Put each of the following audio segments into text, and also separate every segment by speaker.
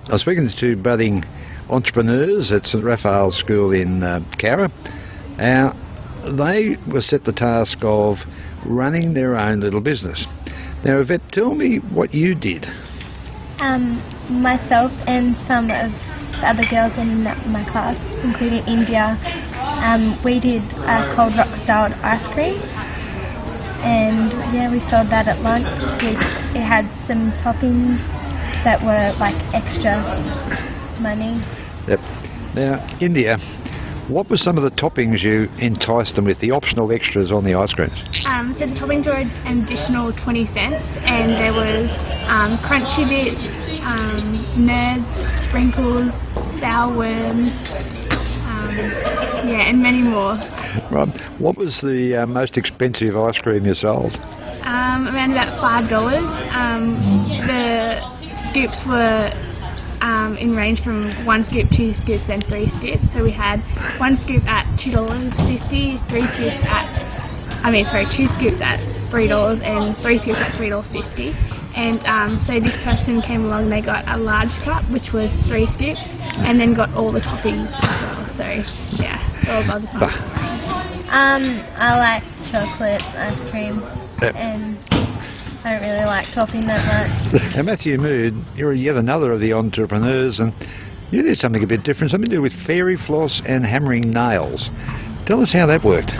Speaker 1: I was speaking to budding entrepreneurs at St Raphaels School in Cowra. They were set the task of running their own little business. Now, Yvette, tell me what you did.
Speaker 2: Myself and some of the other girls in my class, including India, we did cold rock styled ice cream, and yeah, we sold that at lunch. It had some toppings that were like extra money.
Speaker 1: Yep. Now, India, what were some of the toppings you enticed them with, the optional extras on the ice creams?
Speaker 3: So the toppings were an additional 20 cents, and there was crunchy bits, nerds, sprinkles, sour worms, and many more.
Speaker 1: Right. What was the most expensive ice cream you sold?
Speaker 3: Around about $5. The scoops were in range from 1 scoop, 2 scoops, then 3 scoops. So we had 1 scoop at $2.50, 2 scoops at $3 and 3 scoops at $3.50. And so this person came along, they got a large cup, which was 3 scoops, and then got all the toppings as well. So yeah, all of the fun.
Speaker 2: I like chocolate ice cream, and I don't really like topping that much.
Speaker 1: Now, Matthew Mood, you're yet another of the entrepreneurs, and you did something a bit different, something to do with fairy floss and hammering nails. Tell us how that worked.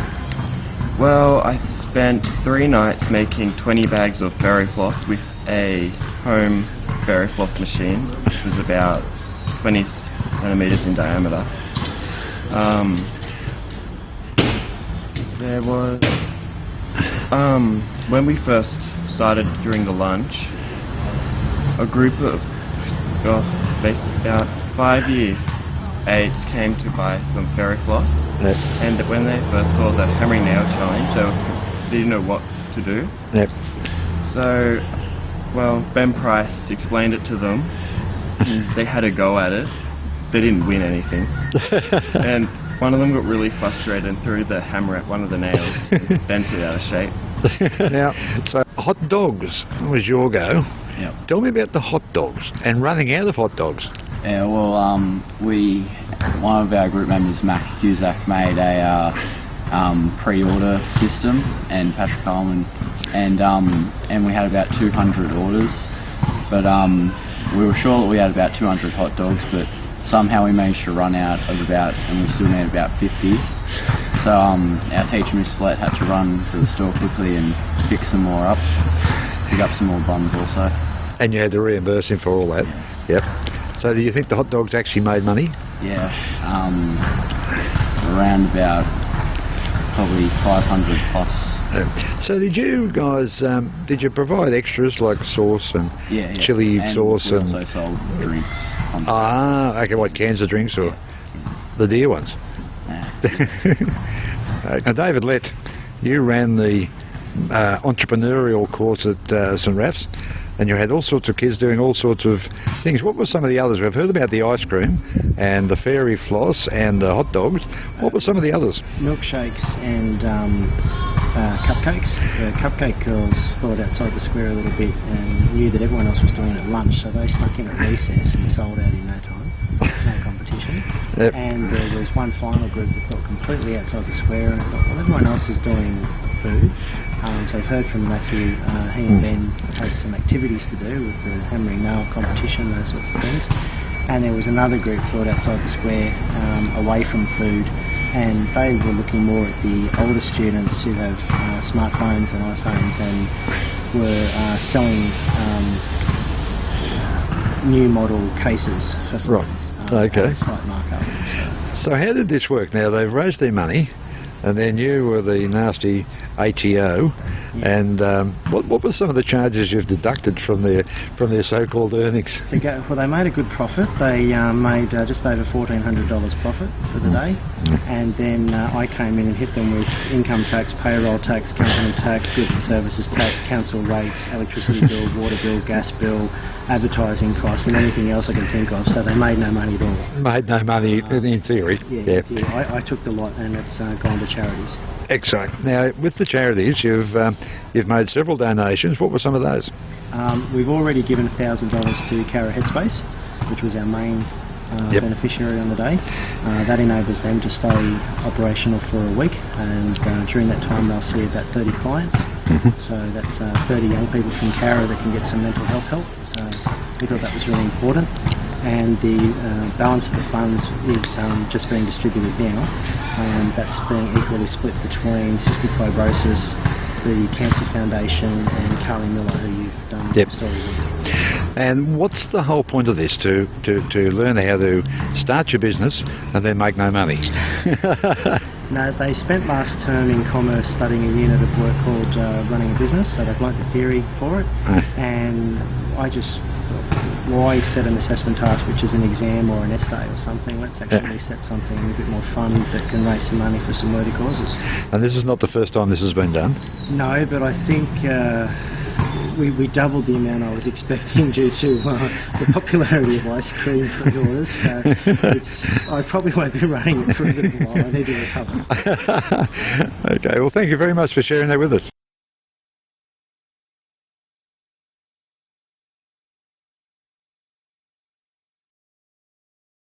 Speaker 4: Well, I spent 3 nights making 20 bags of fairy floss with a home fairy floss machine, which was about 20 centimetres in diameter. There was, when we first started during the lunch, a group of basically about 5-year-olds came to buy some fairy floss, and when they first saw the hammering nail challenge, they didn't know what to do.
Speaker 1: Yep.
Speaker 4: So, well, Ben Price explained it to them. They had a go at it. They didn't win anything. And one of them got really frustrated and threw the hammer at one of the nails and bent it out of shape.
Speaker 1: Now, so hot dogs was your go.
Speaker 5: Yep.
Speaker 1: Tell me about the hot dogs and running out of hot dogs.
Speaker 5: Yeah, well, one of our group members, Mac Cusack, made a pre-order system, and Patrick Coleman, and we had about 200 orders, but we were sure that we had about 200 hot dogs, but somehow we managed to run out of and we still need about 50. So our teacher, Miss Flett, had to run to the store quickly and pick some more up, pick up some more buns also.
Speaker 1: And you had to reimburse him for all that. Yep. So do you think the hot dogs actually made money?
Speaker 5: Yeah, around about probably 500 plus.
Speaker 1: So did you guys, did you provide extras like sauce and chili sauce?
Speaker 5: We also sold drinks.
Speaker 1: Okay, what, cans of drinks or the dear ones? Now, David Lett, you ran the entrepreneurial course at St Raph's, and you had all sorts of kids doing all sorts of things. What were some of the others? We've heard about the ice cream and the fairy floss and the hot dogs. What were some of the others?
Speaker 6: Milkshakes and cupcakes. The cupcake girls thought outside the square a little bit and knew that everyone else was doing it at lunch, so they snuck in at recess and sold out in no time. No competition.
Speaker 1: Yep.
Speaker 6: And there was one final group that thought completely outside the square and thought, well, everyone else is doing food. So I've heard from Matthew, he and Ben had some activities to do with the hammering nail competition, those sorts of things. And there was another group thought outside the square, away from food, and they were looking more at the older students who have smartphones and iPhones and were selling new model cases for phones.
Speaker 1: Okay.
Speaker 6: At a slight markup.
Speaker 1: So how did this work? Now, they've raised their money, and then you were the nasty ATO, and what were some of the charges you've deducted from their so-called earnings?
Speaker 6: Well, they made a good profit. They made just over $1,400 profit for the day, and then I came in and hit them with income tax, payroll tax, company tax, goods and services tax, council rates, electricity bill, water bill, gas bill, advertising costs, and anything else I can think of. So they made no money at all. Made no money in theory. Yeah. I took the lot, and it's gone to charities.
Speaker 1: Excellent. Now, with the charities, you've made several donations. What were some of those?
Speaker 6: We've already given $1,000 to Cowra Headspace. which was our main beneficiary on the day. That enables them to stay operational for a week, and during that time they'll see about 30 clients. So that's 30 young people from Cowra that can get some mental health help. So we thought that was really important. And the balance of the funds is just being distributed now, and that's being equally split between cystic fibrosis, the Cancer Foundation, and Carly Miller, who you've done stories with.
Speaker 1: And what's the whole point of this? To learn how to start your business and then make no money?
Speaker 6: No, they spent last term in commerce studying a unit of work called running a business, so they've learnt the theory for it. And I just thought, why set an assessment task which is an exam or an essay or something? Let's actually set something a bit more fun that can raise some money for some worthy causes. And
Speaker 1: this is not the first time this has been done?
Speaker 6: No, but I think we doubled the amount I was expecting due to the popularity of ice cream pre-orders. So I probably won't be running it for a bit of a while. I need to recover.
Speaker 1: Okay, well thank you very much for sharing that with us.